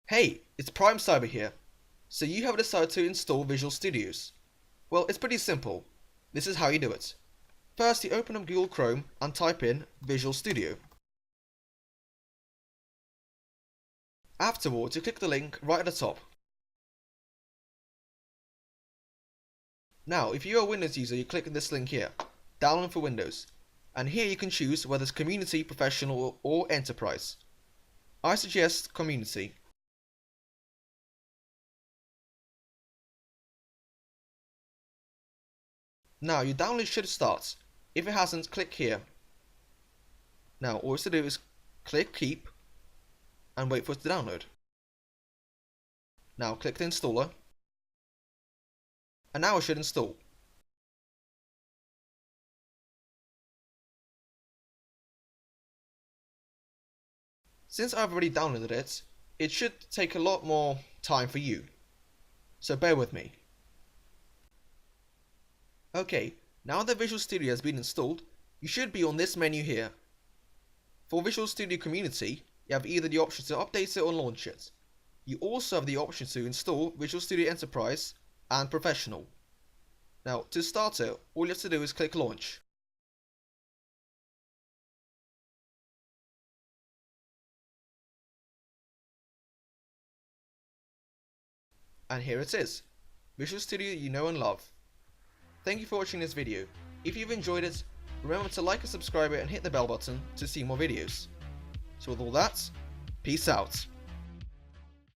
Hey, it's Prime Cyber here. So you have decided to install Visual Studios. Well, it's pretty simple. This is how you do it. First, you open up Google Chrome and type in Visual Studio. Afterwards, you click the link right at the top. Now, if you're a Windows user, you click this link here, Download for Windows. And here you can choose whether it's Community, Professional, or Enterprise. I suggest Community. Now, your download should start. If it hasn't, click here. Now, all you have to do is click Keep and wait for it to download. Now, click the installer. And now it should install. Since I've already downloaded it, it should take a lot more time for you. So bear with me. Okay, now that Visual Studio has been installed, you should be on this menu here. For Visual Studio Community, you have either the option to update it or launch it. You also have the option to install Visual Studio Enterprise and Professional. Now, to start it, all you have to do is click Launch. And here it is, Visual Studio you know and love. Thank you for watching this video. If you've enjoyed it, remember to like and subscribe it and hit the bell button to see more videos. So with all that, peace out.